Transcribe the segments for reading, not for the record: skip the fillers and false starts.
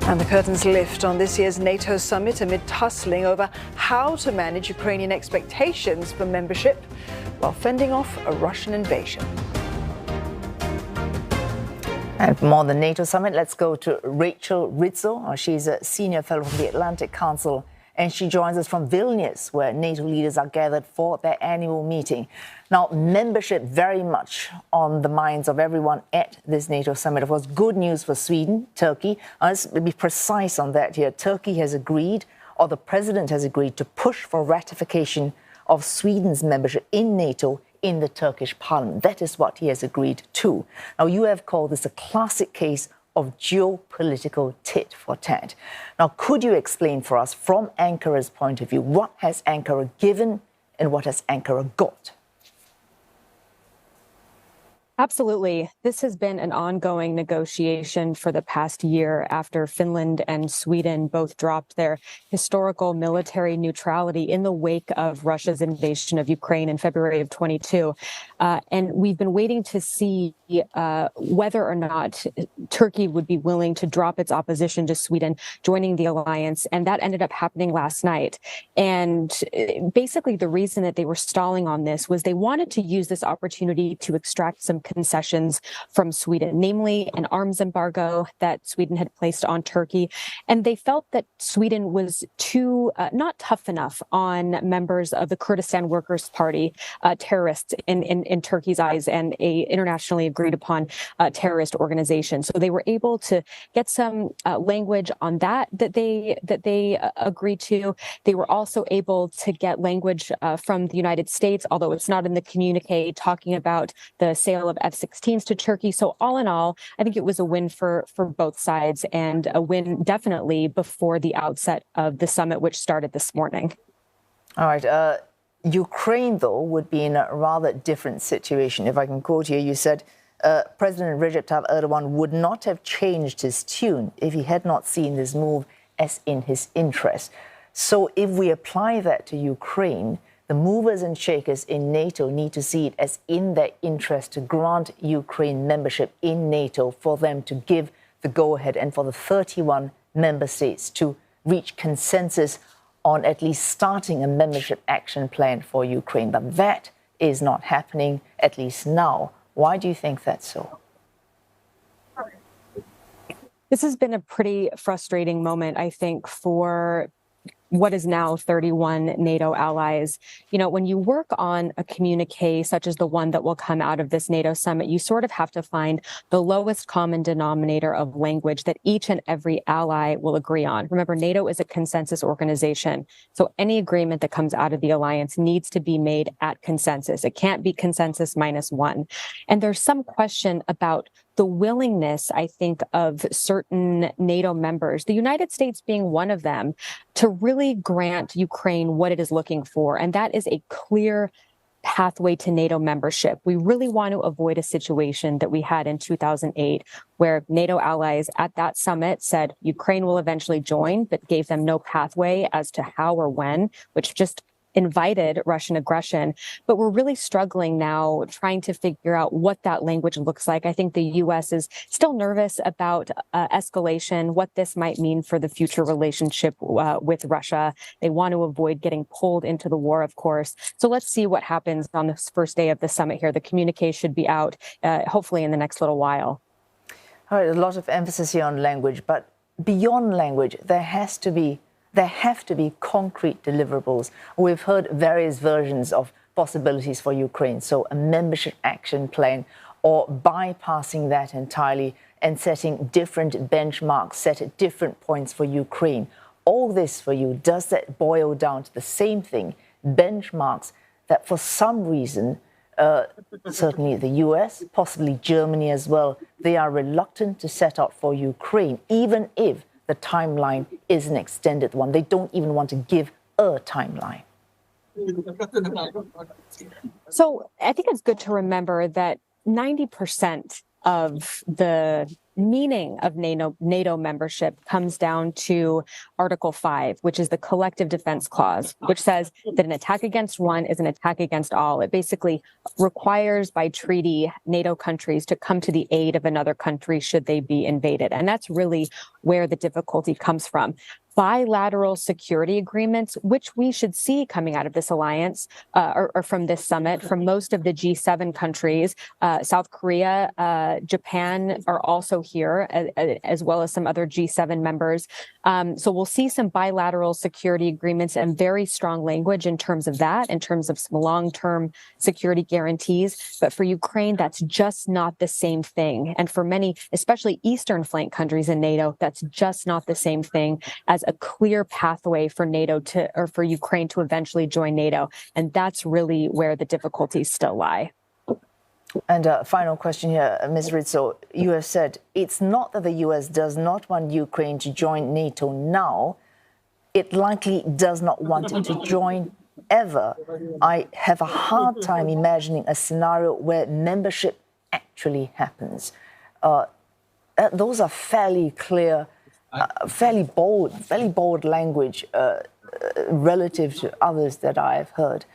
And the curtains lift on this year's NATO summit amid tussling over how to manage Ukrainian expectations for membership while fending off a Russian invasion. And for more on the NATO summit, let's go to Rachel Rizzo. She's a senior fellow from the Atlantic Council, and she joins us from Vilnius, where NATO leaders are gathered for their annual meeting. Now, membership very much on the minds of everyone at this NATO summit. Of course, good news for Sweden, Turkey. Let's be precise on that here. Turkey has agreed, or the president has agreed, to push for ratification of Sweden's membership in NATO in the Turkish parliament. That is what he has agreed to. Now, you have called this a classic case of geopolitical tit for tat. Now, could you explain for us, from Ankara's point of view, what has Ankara given and what has Ankara got? Absolutely. This has been an ongoing negotiation for the past year after Finland and Sweden both dropped their historical military neutrality in the wake of Russia's invasion of Ukraine in February of 22. And we've been waiting to see whether or not Turkey would be willing to drop its opposition to Sweden joining the alliance. And that ended up happening last night. And basically, the reason that they were stalling on this was they wanted to use this opportunity to extract some concessions from Sweden, namely an arms embargo that Sweden had placed on Turkey. And they felt that Sweden was too not tough enough on members of the Kurdistan Workers' Party, terrorists in Turkey's eyes, and a internationally agreed upon terrorist organization. So they were able to get some language on that they agreed to. They were also able to get language from the United States, although it's not in the communique, talking about the sale of F-16s to Turkey. So all in all, I think it was a win for both sides, and a win definitely before the outset of the summit, which started this morning. All right. Ukraine, though, would be in a rather different situation. If I can quote here, you said President Recep Tayyip Erdogan would not have changed his tune if he had not seen this move as in his interest. So if we apply that to Ukraine, the movers and shakers in NATO need to see it as in their interest to grant Ukraine membership in NATO, for them to give the go-ahead and for the 31 member states to reach consensus on at least starting a membership action plan for Ukraine. But that is not happening, at least now. Why do you think that's so? This has been a pretty frustrating moment, I think, for what is now 31 NATO allies. You know, when you work on a communique such as the one that will come out of this NATO summit, you sort of have to find the lowest common denominator of language that each and every ally will agree on. Remember, NATO is a consensus organization. So any agreement that comes out of the alliance needs to be made at consensus. It can't be consensus minus one. And there's some question about the willingness, I think, of certain NATO members, the United States being one of them, to really grant Ukraine what it is looking for. And that is a clear pathway to NATO membership. We really want to avoid a situation that we had in 2008, where NATO allies at that summit said Ukraine will eventually join, but gave them no pathway as to how or when, which just invited Russian aggression. But we're really struggling now trying to figure out what that language looks like. I think the U.S. is still nervous about escalation, what this might mean for the future relationship with Russia. They want to avoid getting pulled into the war, of course. So let's see what happens on this first day of the summit here. The communique should be out, hopefully in the next little while. All right, a lot of emphasis here on language, but beyond language, there have to be concrete deliverables. We've heard various versions of possibilities for Ukraine, so a membership action plan, or bypassing that entirely and setting different benchmarks set at different points for Ukraine. All this for you, does that boil down to the same thing, benchmarks that for some reason, certainly the US, possibly Germany as well, they are reluctant to set out for Ukraine, even if the timeline is an extended one. They don't even want to give a timeline. So I think it's good to remember that 90% of the meaning of NATO membership comes down to Article 5, which is the Collective Defense Clause, which says that an attack against one is an attack against all. It basically requires by treaty NATO countries to come to the aid of another country should they be invaded. And that's really where the difficulty comes from. Bilateral security agreements, which we should see coming out of this alliance or from this summit from most of the G7 countries. South Korea, Japan are also here, as well as some other G7 members. So we'll see some bilateral security agreements and very strong language in terms of that, in terms of some long-term security guarantees. But for Ukraine, that's just not the same thing. And for many, especially Eastern flank countries in NATO, that's just not the same thing as a clear pathway for NATO or for Ukraine to eventually join NATO. And that's really where the difficulties still lie. And final question here, Ms. Rizzo. You have said it's not that the U.S. does not want Ukraine to join NATO now. It likely does not want it to join ever. I have a hard time imagining a scenario where membership actually happens. Those are fairly clear, fairly bold language relative to others that I have heard.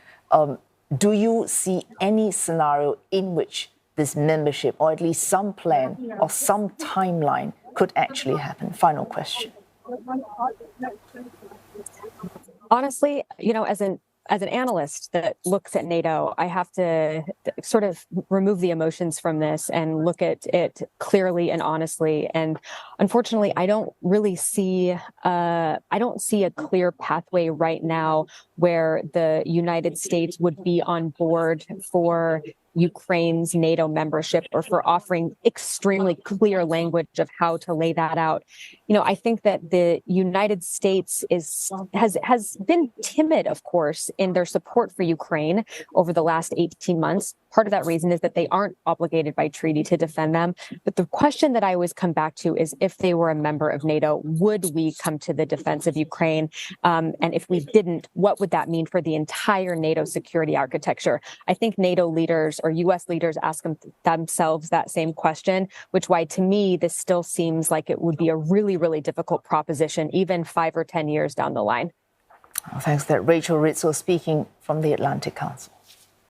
Do you see any scenario in which this membership, or at least some plan or some timeline, could actually happen? Final question. Honestly, as an analyst that looks at NATO, I have to sort of remove the emotions from this and look at it clearly and honestly. And unfortunately, I don't really see a clear pathway right now where the United States would be on board for Ukraine's NATO membership or for offering extremely clear language of how to lay that out. I think that the United States has been timid, of course, in their support for Ukraine over the last 18 months. Part of that reason is that they aren't obligated by treaty to defend them. But the question that I always come back to is if they were a member of NATO, would we come to the defense of Ukraine? And if we didn't, what would that mean for the entire NATO security architecture? I think NATO leaders or U.S. leaders ask themselves that same question, which why to me, this still seems like it would be a really, really difficult proposition, even 5 or 10 years down the line. Thanks. That Rachel Rizzo speaking from the Atlantic Council.